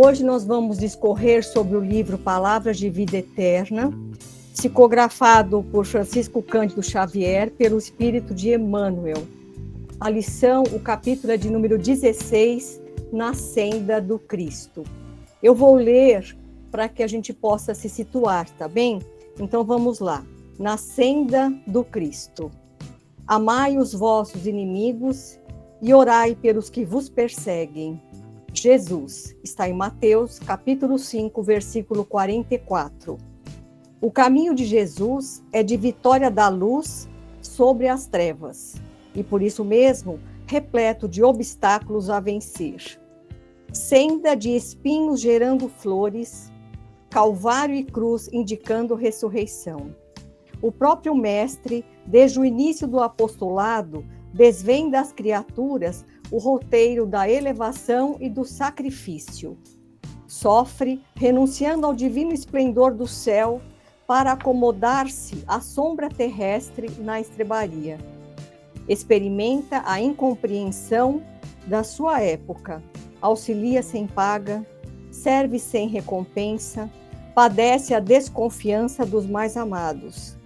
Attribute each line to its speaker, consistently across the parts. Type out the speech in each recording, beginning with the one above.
Speaker 1: Hoje nós vamos discorrer sobre o livro Palavras de Vida Eterna, psicografado por Francisco Cândido Xavier, pelo Espírito de Emmanuel. A lição, o capítulo é de número 16, Na Senda do Cristo. Eu vou ler para que a gente possa se situar, tá bem? Então vamos lá. Na Senda do Cristo. Amai os vossos inimigos e orai pelos que vos perseguem. Jesus, está em Mateus, capítulo 5, versículo 44. O caminho de Jesus é de vitória da luz sobre as trevas, e por isso mesmo, repleto de obstáculos a vencer. Senda de espinhos gerando flores, calvário e cruz indicando ressurreição. O próprio Mestre, desde o início do apostolado, desvenda às criaturas o roteiro da elevação e do sacrifício. Sofre, renunciando ao divino esplendor do céu, para acomodar-se à sombra terrestre na estrebaria. Experimenta a incompreensão da sua época, auxilia sem paga, serve sem recompensa, padece a desconfiança dos mais amados.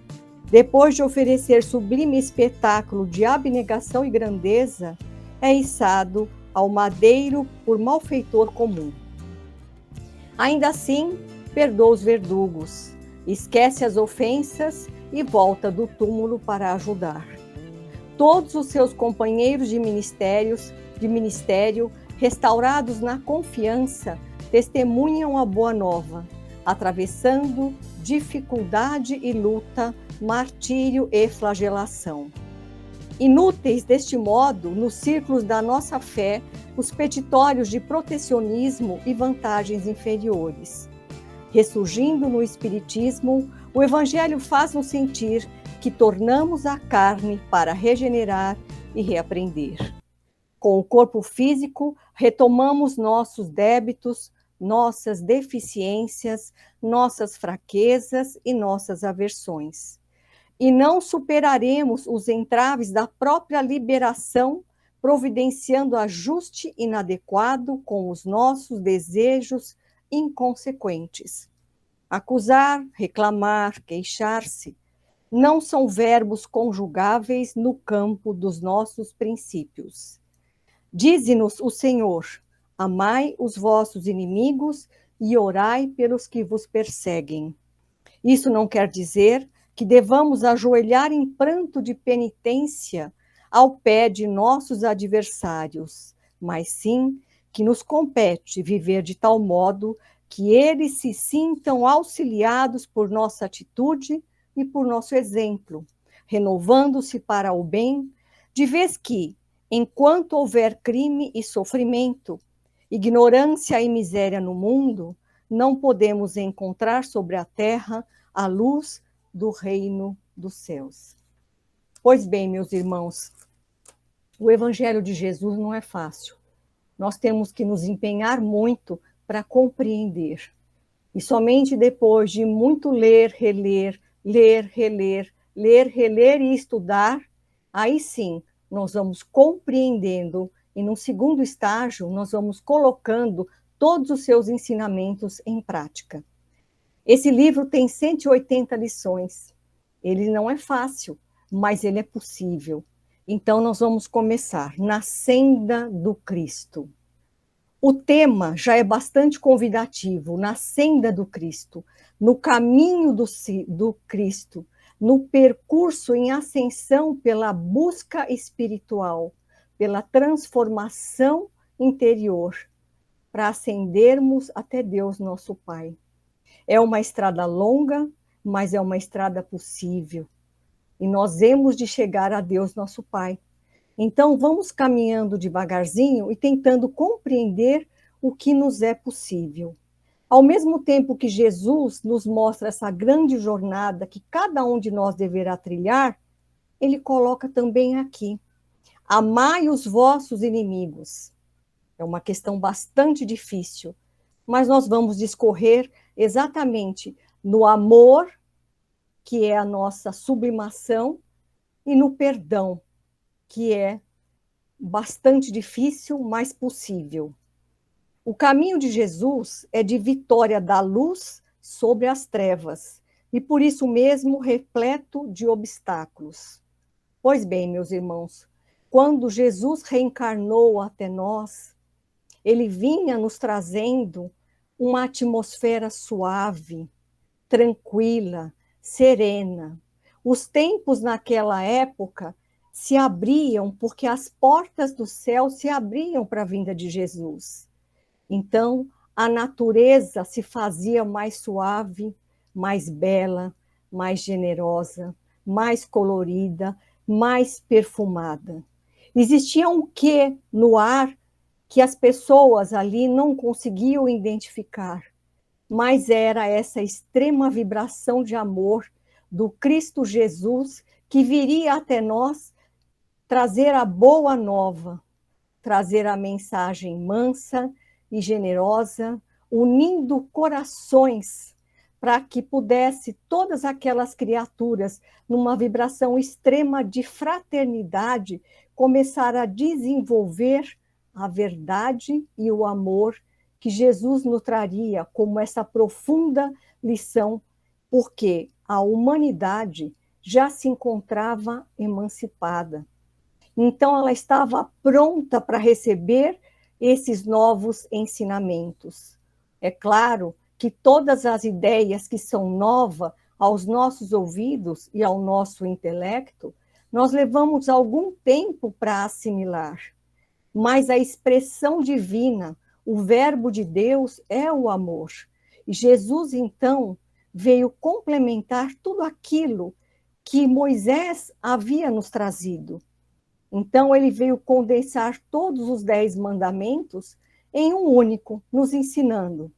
Speaker 1: Depois de oferecer sublime espetáculo de abnegação e grandeza, é içado ao madeiro por malfeitor comum. Ainda assim, perdoa os verdugos, esquece as ofensas e volta do túmulo para ajudar. Todos os seus companheiros de ministério, restaurados na confiança, testemunham a boa nova, atravessando dificuldade e luta, martírio e flagelação. Inúteis deste modo, nos círculos da nossa fé, os petitórios de protecionismo e vantagens inferiores. Ressurgindo no Espiritismo, o Evangelho faz-nos sentir que tornamos a carne para regenerar e reaprender. Com o corpo físico, retomamos nossos débitos, nossas deficiências, nossas fraquezas e nossas aversões. E não superaremos os entraves da própria liberação, providenciando ajuste inadequado com os nossos desejos inconsequentes. Acusar, reclamar, queixar-se, não são verbos conjugáveis no campo dos nossos princípios. Dize-nos o Senhor: amai os vossos inimigos e orai pelos que vos perseguem. Isso não quer dizer que devamos ajoelhar em pranto de penitência ao pé de nossos adversários, mas sim que nos compete viver de tal modo que eles se sintam auxiliados por nossa atitude e por nosso exemplo, renovando-se para o bem, de vez que, enquanto houver crime e sofrimento, ignorância e miséria no mundo, não podemos encontrar sobre a terra a luz do reino dos céus. Pois bem, meus irmãos, o Evangelho de Jesus não é fácil. Nós temos que nos empenhar muito para compreender. E somente depois de muito ler, reler e estudar, aí sim nós vamos compreendendo e, num segundo estágio, nós vamos colocando todos os seus ensinamentos em prática. Esse livro tem 180 lições. Ele não é fácil, mas ele é possível. Então, nós vamos começar na Senda do Cristo. O tema já é bastante convidativo, na Senda do Cristo, no caminho do Cristo, no percurso em ascensão pela busca espiritual, pela transformação interior, para ascendermos até Deus, nosso Pai. É uma estrada longa, mas é uma estrada possível. E nós hemos de chegar a Deus, nosso Pai. Então, vamos caminhando devagarzinho e tentando compreender o que nos é possível. Ao mesmo tempo que Jesus nos mostra essa grande jornada que cada um de nós deverá trilhar, ele coloca também aqui: amai os vossos inimigos. É uma questão bastante difícil, mas nós vamos discorrer exatamente no amor, que é a nossa sublimação, e no perdão, que é bastante difícil, mas possível. O caminho de Jesus é de vitória da luz sobre as trevas, e por isso mesmo repleto de obstáculos. Pois bem, meus irmãos, quando Jesus reencarnou até nós, ele vinha nos trazendo uma atmosfera suave, tranquila, serena. Os tempos naquela época se abriam porque as portas do céu se abriam para a vinda de Jesus. Então, a natureza se fazia mais suave, mais bela, mais generosa, mais colorida, mais perfumada. Existia um quê no ar que as pessoas ali não conseguiam identificar, mas era essa extrema vibração de amor do Cristo Jesus que viria até nós trazer a boa nova, trazer a mensagem mansa e generosa, unindo corações para que pudesse todas aquelas criaturas, numa vibração extrema de fraternidade, começar a desenvolver a verdade e o amor que Jesus nos traria como essa profunda lição, porque a humanidade já se encontrava emancipada. Então, ela estava pronta para receber esses novos ensinamentos. É claro que todas as ideias que são novas aos nossos ouvidos e ao nosso intelecto, nós levamos algum tempo para assimilar. Mas a expressão divina, o Verbo de Deus, é o amor. E Jesus, então, veio complementar tudo aquilo que Moisés havia nos trazido. Então, ele veio condensar todos os 10 mandamentos em um único, nos ensinando: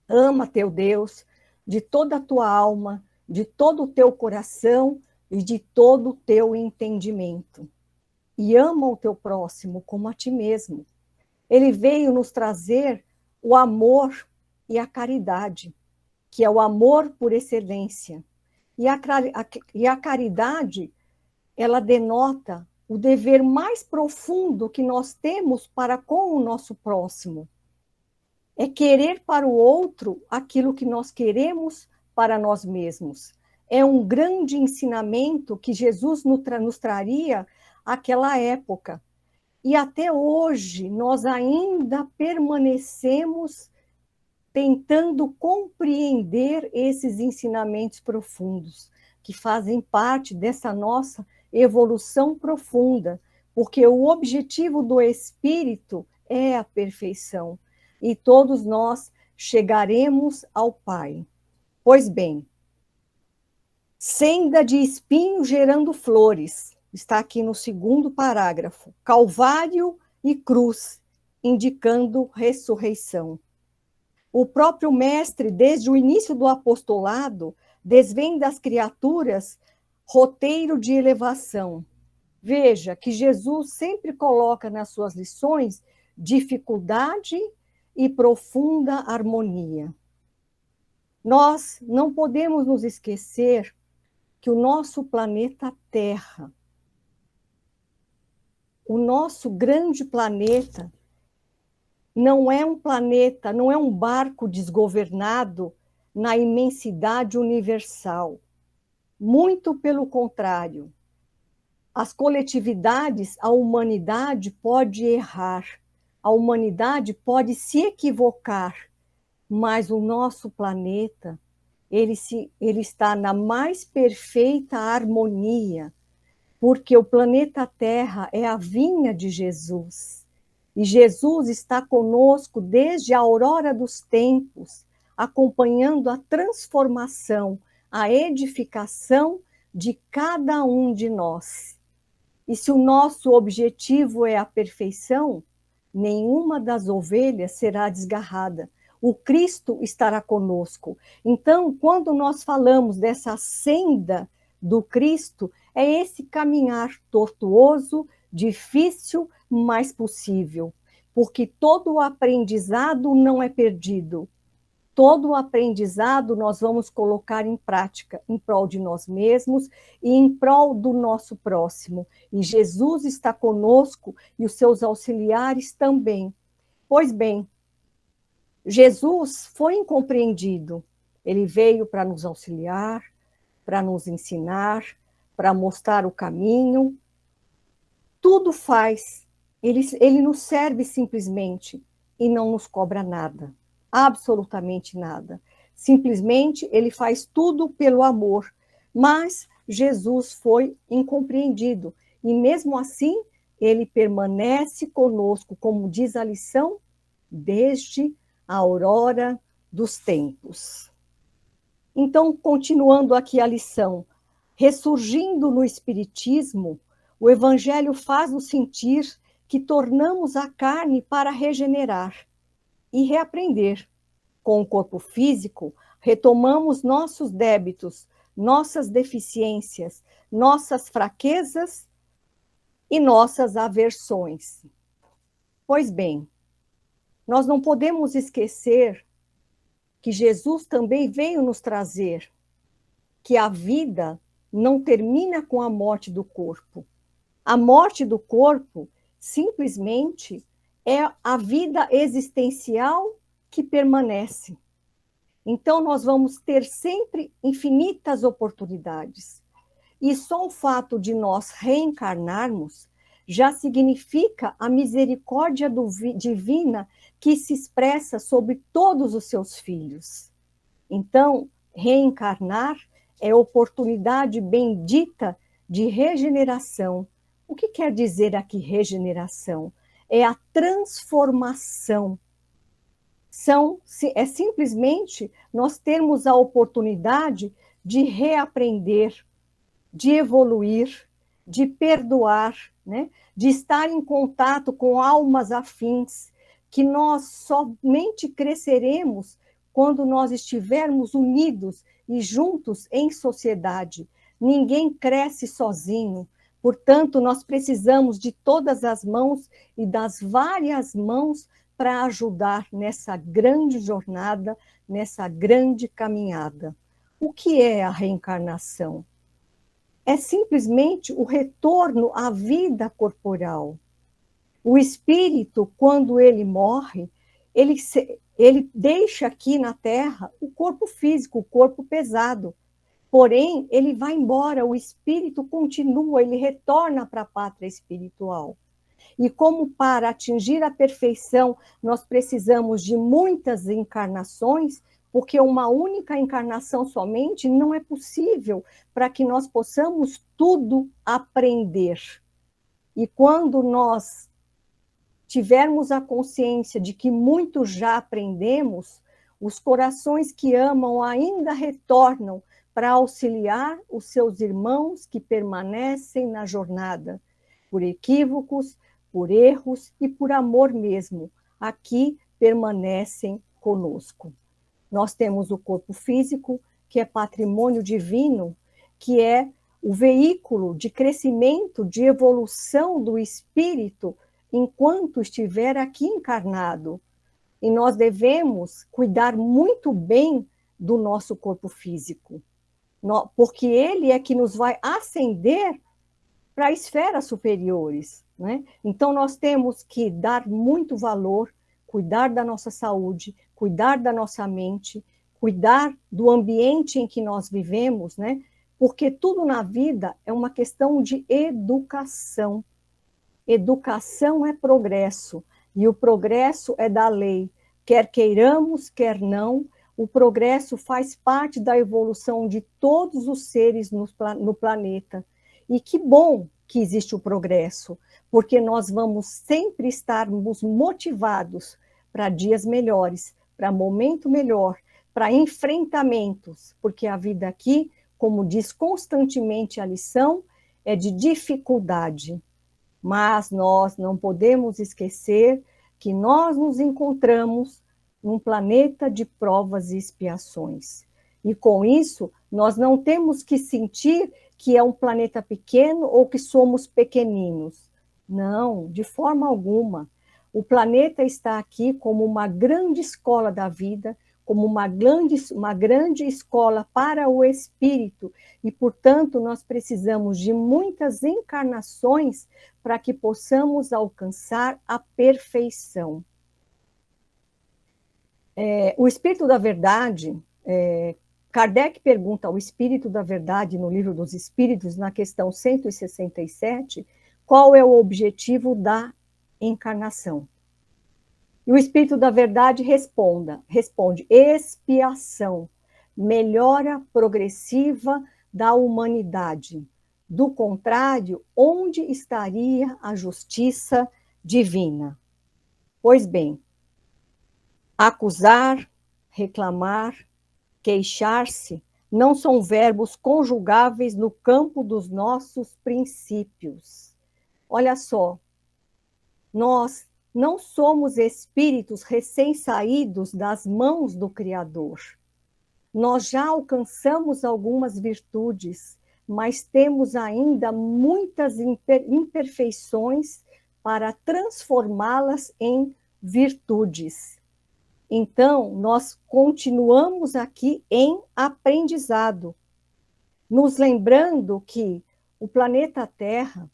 Speaker 1: ama teu Deus de toda a tua alma, de todo o teu coração e de todo o teu entendimento. E ama o teu próximo como a ti mesmo. Ele veio nos trazer o amor e a caridade, que é o amor por excelência. E a caridade, ela denota o dever mais profundo que nós temos para com o nosso próximo. É querer para o outro aquilo que nós queremos para nós mesmos. É um grande ensinamento que Jesus nos traria àquela época. E até hoje nós ainda permanecemos tentando compreender esses ensinamentos profundos, que fazem parte dessa nossa evolução profunda, porque o objetivo do espírito é a perfeição, e todos nós chegaremos ao Pai. Pois bem, senda de espinho gerando flores, está aqui no segundo parágrafo, Calvário e cruz, indicando ressurreição. O próprio mestre, desde o início do apostolado, desvenda às criaturas roteiro de elevação. Veja que Jesus sempre coloca nas suas lições dificuldade e profunda harmonia. Nós não podemos nos esquecer que o nosso planeta Terra, o nosso grande planeta, não é um planeta, não é um barco desgovernado na imensidade universal. Muito pelo contrário. As coletividades, a humanidade pode errar, a humanidade pode se equivocar, mas o nosso planeta, ele está na mais perfeita harmonia, porque o planeta Terra é a vinha de Jesus. E Jesus está conosco desde a aurora dos tempos, acompanhando a transformação, a edificação de cada um de nós. E se o nosso objetivo é a perfeição, nenhuma das ovelhas será desgarrada. O Cristo estará conosco. Então, quando nós falamos dessa senda do Cristo, é esse caminhar tortuoso, difícil, mas possível. Porque todo o aprendizado não é perdido. Todo o aprendizado nós vamos colocar em prática, em prol de nós mesmos e em prol do nosso próximo. E Jesus está conosco e os seus auxiliares também. Pois bem, Jesus foi incompreendido. Ele veio para nos auxiliar, para nos ensinar, para mostrar o caminho. Tudo faz. Ele nos serve simplesmente e não nos cobra nada. Absolutamente nada. Simplesmente ele faz tudo pelo amor. Mas Jesus foi incompreendido. E mesmo assim, ele permanece conosco, como diz a lição, desde a aurora dos tempos. Então, continuando aqui a lição, ressurgindo no Espiritismo, o Evangelho faz-nos sentir que tornamos a carne para regenerar e reaprender. Com o corpo físico, retomamos nossos débitos, nossas deficiências, nossas fraquezas e nossas aversões. Pois bem, nós não podemos esquecer que Jesus também veio nos trazer que a vida não termina com a morte do corpo. A morte do corpo simplesmente é a vida existencial que permanece. Então, nós vamos ter sempre infinitas oportunidades. E só o fato de nós reencarnarmos já significa a misericórdia divina que se expressa sobre todos os seus filhos. Então, reencarnar é oportunidade bendita de regeneração. O que quer dizer aqui regeneração? É a transformação. É simplesmente nós termos a oportunidade de reaprender, de evoluir, de perdoar, né? De estar em contato com almas afins, que nós somente cresceremos quando nós estivermos unidos e juntos em sociedade. Ninguém cresce sozinho, portanto, nós precisamos de todas as mãos e das várias mãos para ajudar nessa grande jornada, nessa grande caminhada. O que é a reencarnação? É simplesmente o retorno à vida corporal. O espírito, quando ele morre, ele deixa aqui na Terra o corpo físico, o corpo pesado. Porém, ele vai embora, o espírito continua, ele retorna para a pátria espiritual. E como para atingir a perfeição nós precisamos de muitas encarnações, porque uma única encarnação somente não é possível para que nós possamos tudo aprender. E quando nós tivermos a consciência de que muito já aprendemos, os corações que amam ainda retornam para auxiliar os seus irmãos que permanecem na jornada, por equívocos, por erros e por amor mesmo. Aqui permanecem conosco. Nós temos o corpo físico, que é patrimônio divino, que é o veículo de crescimento, de evolução do espírito enquanto estiver aqui encarnado. E nós devemos cuidar muito bem do nosso corpo físico, porque ele é que nos vai ascender para esferas superiores, né? Então, nós temos que dar muito valor, cuidar da nossa saúde, cuidar da nossa mente, cuidar do ambiente em que nós vivemos, né? Porque tudo na vida é uma questão de educação. Educação é progresso, e o progresso é da lei. Quer queiramos, quer não, o progresso faz parte da evolução de todos os seres no planeta. E que bom que existe o progresso, porque nós vamos sempre estarmos motivados para dias melhores, para momento melhor, para enfrentamentos, porque a vida aqui, como diz constantemente a lição, é de dificuldade. Mas nós não podemos esquecer que nós nos encontramos num planeta de provas e expiações. E com isso, nós não temos que sentir que é um planeta pequeno ou que somos pequeninos. Não, de forma alguma. O planeta está aqui como uma grande escola da vida, como uma grande escola para o espírito, e, portanto, nós precisamos de muitas encarnações para que possamos alcançar a perfeição. O Espírito da Verdade, Kardec pergunta ao Espírito da Verdade, no Livro dos Espíritos, na questão 167, qual é o objetivo da encarnação. E o Espírito da Verdade responde: expiação, melhora progressiva da humanidade. Do contrário, onde estaria a justiça divina? Pois bem, acusar, reclamar, queixar-se não são verbos conjugáveis no campo dos nossos princípios. Olha só, nós não somos espíritos recém-saídos das mãos do Criador. Nós já alcançamos algumas virtudes, mas temos ainda muitas imperfeições para transformá-las em virtudes. Então, nós continuamos aqui em aprendizado, nos lembrando que o planeta Terra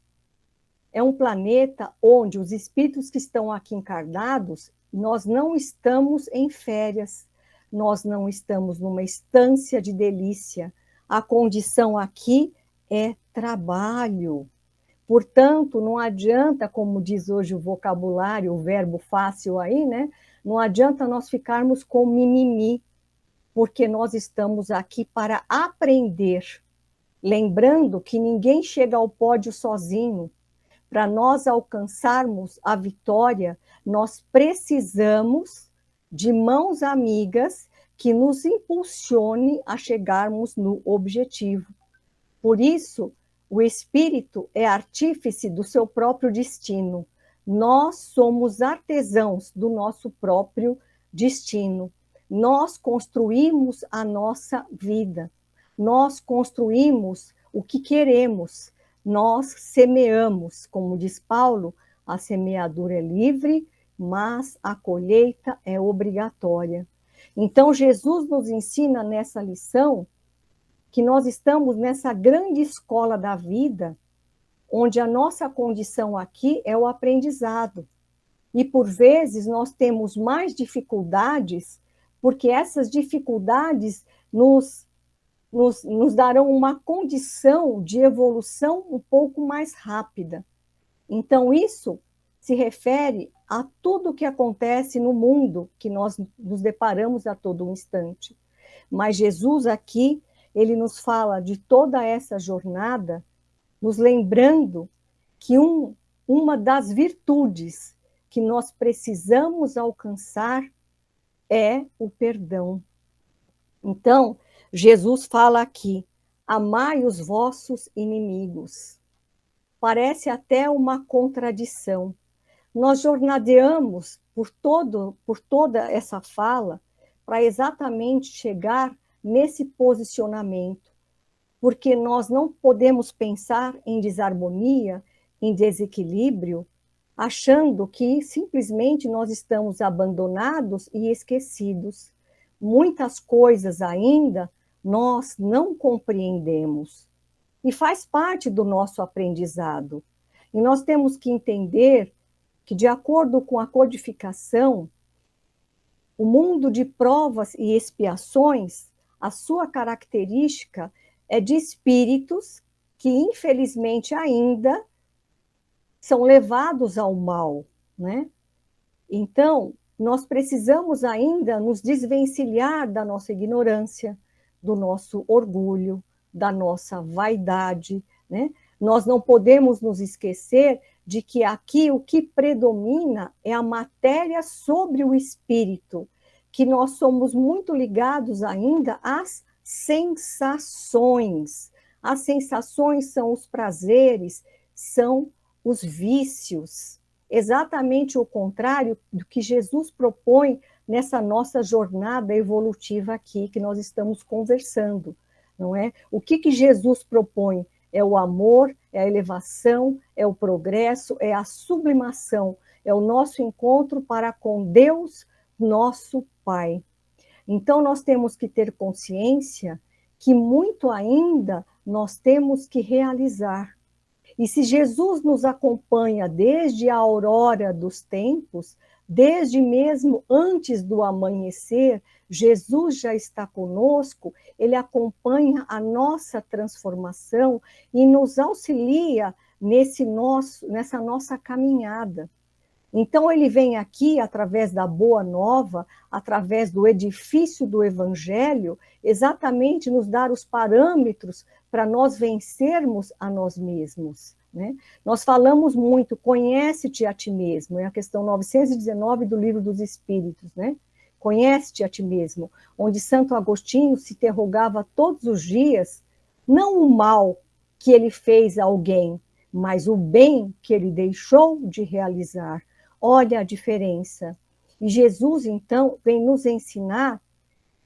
Speaker 1: é um planeta onde os espíritos que estão aqui encarnados, nós não estamos em férias, nós não estamos numa estância de delícia. A condição aqui é trabalho. Portanto, não adianta, como diz hoje o vocabulário, o verbo fácil aí, né? Não adianta nós ficarmos com mimimi, porque nós estamos aqui para aprender. Lembrando que ninguém chega ao pódio sozinho. Para nós alcançarmos a vitória, nós precisamos de mãos amigas que nos impulsione a chegarmos no objetivo. Por isso, o espírito é artífice do seu próprio destino. Nós somos artesãos do nosso próprio destino. Nós construímos a nossa vida. Nós construímos o que queremos. Nós semeamos, como diz Paulo, a semeadura é livre, mas a colheita é obrigatória. Então, Jesus nos ensina nessa lição que nós estamos nessa grande escola da vida, onde a nossa condição aqui é o aprendizado. E, por vezes, nós temos mais dificuldades, porque essas dificuldades nos darão uma condição de evolução um pouco mais rápida. Então, isso se refere a tudo que acontece no mundo, que nós nos deparamos a todo instante. Mas Jesus aqui, ele nos fala de toda essa jornada, nos lembrando que uma das virtudes que nós precisamos alcançar é o perdão. Então, Jesus fala aqui: amai os vossos inimigos. Parece até uma contradição. Nós jornadeamos por toda essa fala para exatamente chegar nesse posicionamento, porque nós não podemos pensar em desarmonia, em desequilíbrio, achando que simplesmente nós estamos abandonados e esquecidos. Muitas coisas ainda nós não compreendemos. E faz parte do nosso aprendizado. E nós temos que entender que, de acordo com a codificação, o mundo de provas e expiações, a sua característica é de espíritos que, infelizmente, ainda são levados ao mal, né? Então, nós precisamos ainda nos desvencilhar da nossa ignorância, do nosso orgulho, da nossa vaidade, né? Nós não podemos nos esquecer de que aqui o que predomina é a matéria sobre o espírito, que nós somos muito ligados ainda às sensações. As sensações são os prazeres, são os vícios. Exatamente o contrário do que Jesus propõe nessa nossa jornada evolutiva aqui, que nós estamos conversando, não é? O que Jesus propõe? É o amor, é a elevação, é o progresso, é a sublimação, é o nosso encontro para com Deus, nosso Pai. Então, nós temos que ter consciência que muito ainda nós temos que realizar. E se Jesus nos acompanha desde a aurora dos tempos, Desde mesmo antes do amanhecer, Jesus já está conosco, ele acompanha a nossa transformação e nos auxilia nessa nossa caminhada. Então, ele vem aqui, através da Boa Nova, através do edifício do Evangelho, exatamente nos dar os parâmetros para nós vencermos a nós mesmos. Né? Nós falamos muito, conhece-te a ti mesmo, é a questão 919 do Livro dos Espíritos, né? Conhece-te a ti mesmo, onde Santo Agostinho se interrogava todos os dias, não o mal que ele fez a alguém, mas o bem que ele deixou de realizar. Olha a diferença. E Jesus, então, vem nos ensinar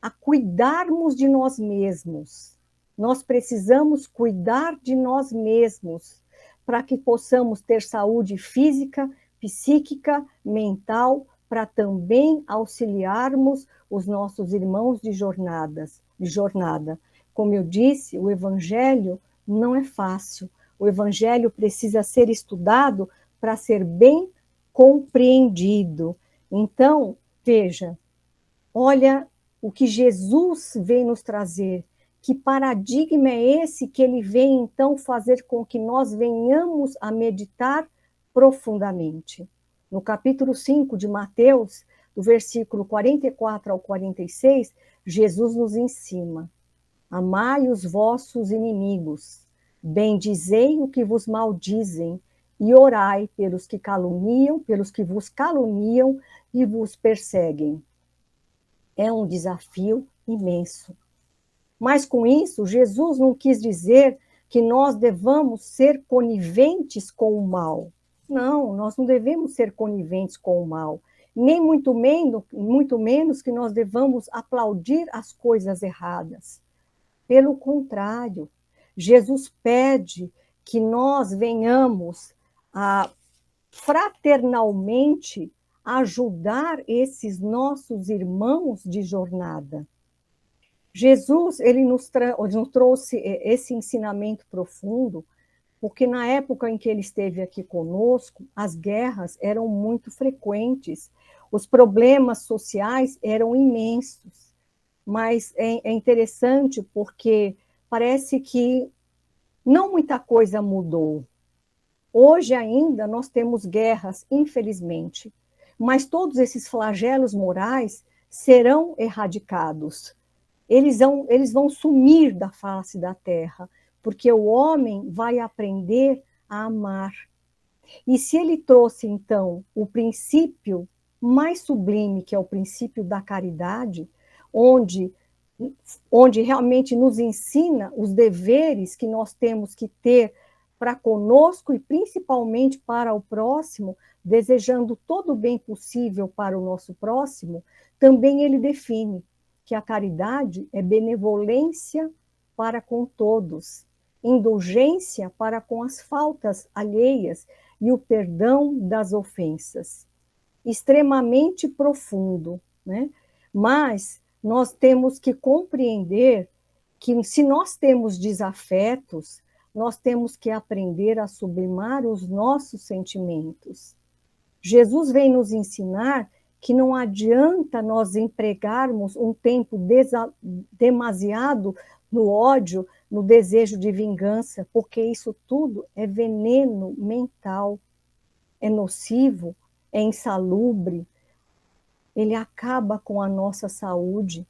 Speaker 1: a cuidarmos de nós mesmos. Nós precisamos cuidar de nós mesmos para que possamos ter saúde física, psíquica, mental, para também auxiliarmos os nossos irmãos de jornada. Como eu disse, o Evangelho não é fácil. O Evangelho precisa ser estudado para ser bem compreendido. Então, veja, olha o que Jesus vem nos trazer. Que paradigma é esse que ele vem, então, fazer com que nós venhamos a meditar profundamente? No capítulo 5 de Mateus, do versículo 44 ao 46, Jesus nos ensina: amai os vossos inimigos, bendizei o que vos maldizem, e orai pelos que caluniam, pelos que vos caluniam e vos perseguem. É um desafio imenso. Mas com isso, Jesus não quis dizer que nós devamos ser coniventes com o mal. Não, nós não devemos ser coniventes com o mal. Nem muito menos que nós devamos aplaudir as coisas erradas. Pelo contrário, Jesus pede que nós venhamos a fraternalmente ajudar esses nossos irmãos de jornada. Jesus, ele nos trouxe esse ensinamento profundo, porque na época em que ele esteve aqui conosco, as guerras eram muito frequentes, os problemas sociais eram imensos, mas é interessante porque parece que não muita coisa mudou. Hoje ainda nós temos guerras, infelizmente, mas todos esses flagelos morais serão erradicados. Eles vão sumir da face da terra, porque o homem vai aprender a amar. E se ele trouxe, então, o princípio mais sublime, que é o princípio da caridade, onde realmente nos ensina os deveres que nós temos que ter para conosco e principalmente para o próximo, desejando todo o bem possível para o nosso próximo, também ele define que a caridade é benevolência para com todos, indulgência para com as faltas alheias e o perdão das ofensas. Extremamente profundo, né? Mas nós temos que compreender que se nós temos desafetos, nós temos que aprender a sublimar os nossos sentimentos. Jesus vem nos ensinar que não adianta nós empregarmos um tempo demasiado no ódio, no desejo de vingança, porque isso tudo é veneno mental, é nocivo, é insalubre, ele acaba com a nossa saúde,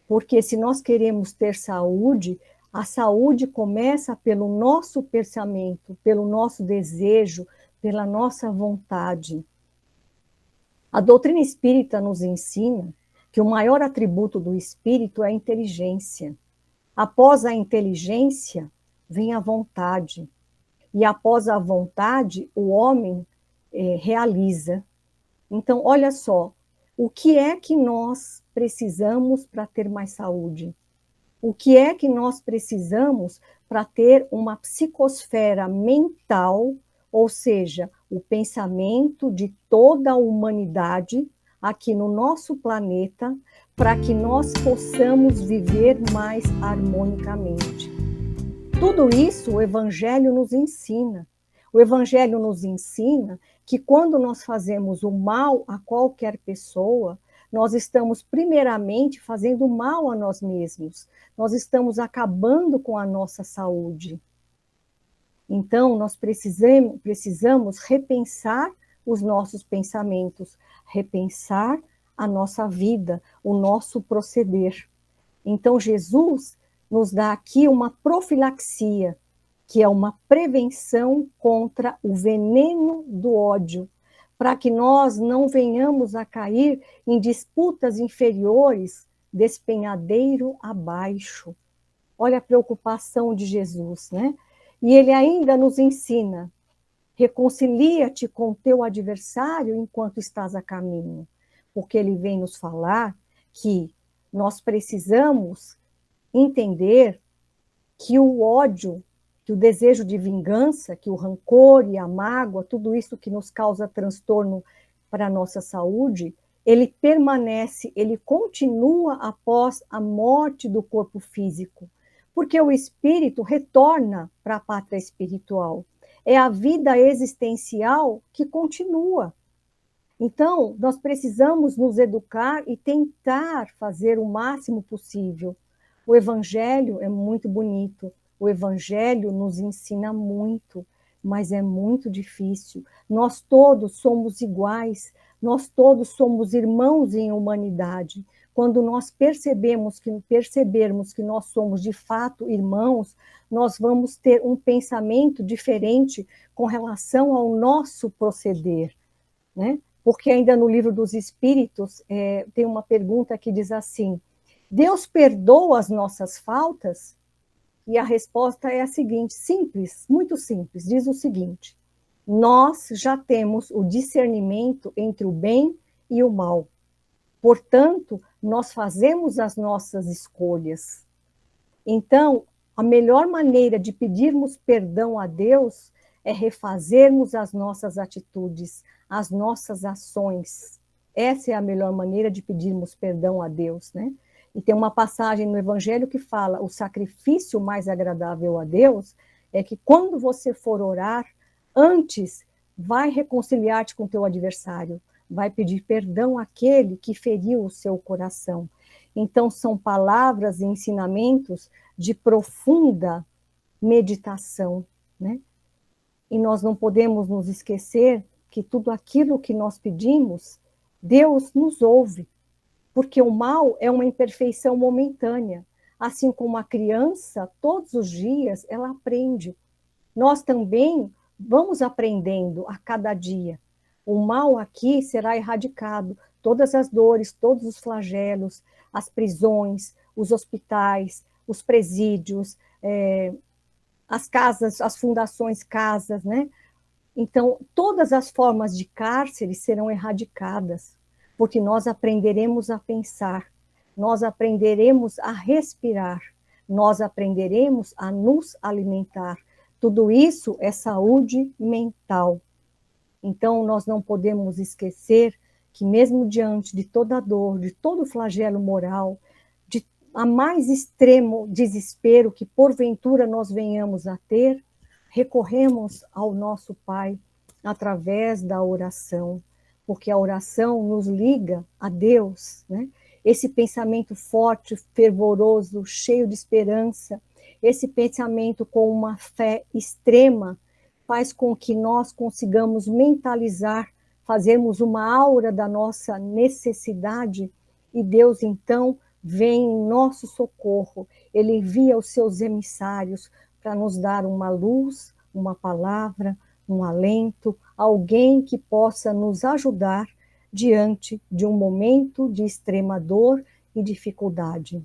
Speaker 1: porque se nós queremos ter saúde, a saúde começa pelo nosso pensamento, pelo nosso desejo, pela nossa vontade. A doutrina espírita nos ensina que o maior atributo do espírito é a inteligência. Após a inteligência, vem a vontade. E após a vontade, o homem realiza. Então, olha só, o que é que nós precisamos para ter mais saúde? O que é que nós precisamos para ter uma psicosfera mental, ou seja, o pensamento de toda a humanidade aqui no nosso planeta, para que nós possamos viver mais harmonicamente. Tudo isso o Evangelho nos ensina. O Evangelho nos ensina que quando nós fazemos o mal a qualquer pessoa, nós estamos primeiramente fazendo mal a nós mesmos. Nós estamos acabando com a nossa saúde. Então, nós precisamos repensar os nossos pensamentos, repensar a nossa vida, o nosso proceder. Então, Jesus nos dá aqui uma profilaxia, que é uma prevenção contra o veneno do ódio, para que nós não venhamos a cair em disputas inferiores, despenhadeiro abaixo. Olha a preocupação de Jesus, né? E ele ainda nos ensina: reconcilia-te com teu adversário enquanto estás a caminho, porque ele vem nos falar que nós precisamos entender que o ódio, que o desejo de vingança, que o rancor e a mágoa, tudo isso que nos causa transtorno para a nossa saúde, ele permanece, ele continua após a morte do corpo físico, porque o espírito retorna para a pátria espiritual. É a vida existencial que continua. Então, nós precisamos nos educar e tentar fazer o máximo possível. O Evangelho é muito bonito, o Evangelho nos ensina muito, mas é muito difícil. Nós todos somos iguais, nós todos somos irmãos em humanidade. Quando nós percebermos que nós somos de fato irmãos, nós vamos ter um pensamento diferente com relação ao nosso proceder, né? Porque ainda no livro dos Espíritos tem uma pergunta que diz assim: Deus perdoa as nossas faltas? E a resposta é a seguinte, simples, muito simples, diz o seguinte: nós já temos o discernimento entre o bem e o mal. Portanto, nós fazemos as nossas escolhas. Então, a melhor maneira de pedirmos perdão a Deus é refazermos as nossas atitudes, as nossas ações. Essa é a melhor maneira de pedirmos perdão a Deus, né? E tem uma passagem no Evangelho que fala: o sacrifício mais agradável a Deus é que quando você for orar, antes vai reconciliar-te com o teu adversário, vai pedir perdão àquele que feriu o seu coração. Então, são palavras e ensinamentos de profunda meditação, né? E nós não podemos nos esquecer que tudo aquilo que nós pedimos, Deus nos ouve, porque o mal é uma imperfeição momentânea. Assim como a criança, todos os dias, ela aprende. Nós também vamos aprendendo a cada dia. O mal aqui será erradicado. Todas as dores, todos os flagelos, as prisões, os hospitais, os presídios, as casas, as fundações casas, né? Então, todas as formas de cárcere serão erradicadas, porque nós aprenderemos a pensar, nós aprenderemos a respirar, nós aprenderemos a nos alimentar. Tudo isso é saúde mental. Então, nós não podemos esquecer que mesmo diante de toda a dor, de todo o flagelo moral, de a mais extremo desespero que porventura nós venhamos a ter, recorremos ao nosso Pai através da oração, porque a oração nos liga a Deus, né? Esse pensamento forte, fervoroso, cheio de esperança, esse pensamento com uma fé extrema, faz com que nós consigamos mentalizar, fazermos uma aura da nossa necessidade, e Deus então vem em nosso socorro. Ele envia os seus emissários para nos dar uma luz, uma palavra, um alento, alguém que possa nos ajudar diante de um momento de extrema dor e dificuldade.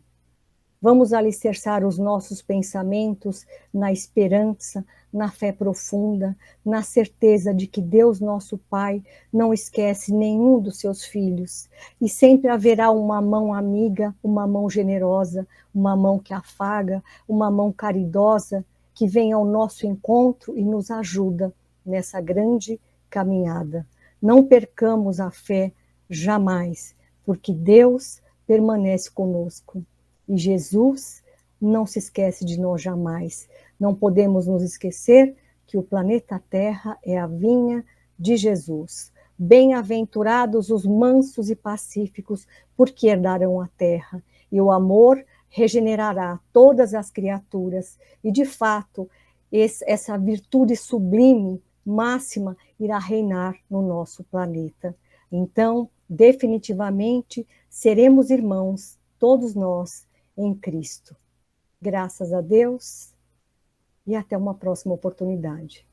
Speaker 1: Vamos alicerçar os nossos pensamentos na esperança, na fé profunda, na certeza de que Deus, nosso Pai, não esquece nenhum dos seus filhos. E sempre haverá uma mão amiga, uma mão generosa, uma mão que afaga, uma mão caridosa, que vem ao nosso encontro e nos ajuda nessa grande caminhada. Não percamos a fé jamais, porque Deus permanece conosco. E Jesus não se esquece de nós jamais. Não podemos nos esquecer que o planeta Terra é a vinha de Jesus. Bem-aventurados os mansos e pacíficos, porque herdarão a terra, e o amor regenerará todas as criaturas, e de fato, essa virtude sublime, máxima, irá reinar no nosso planeta. Então, definitivamente, seremos irmãos, todos nós, em Cristo. Graças a Deus, e até uma próxima oportunidade.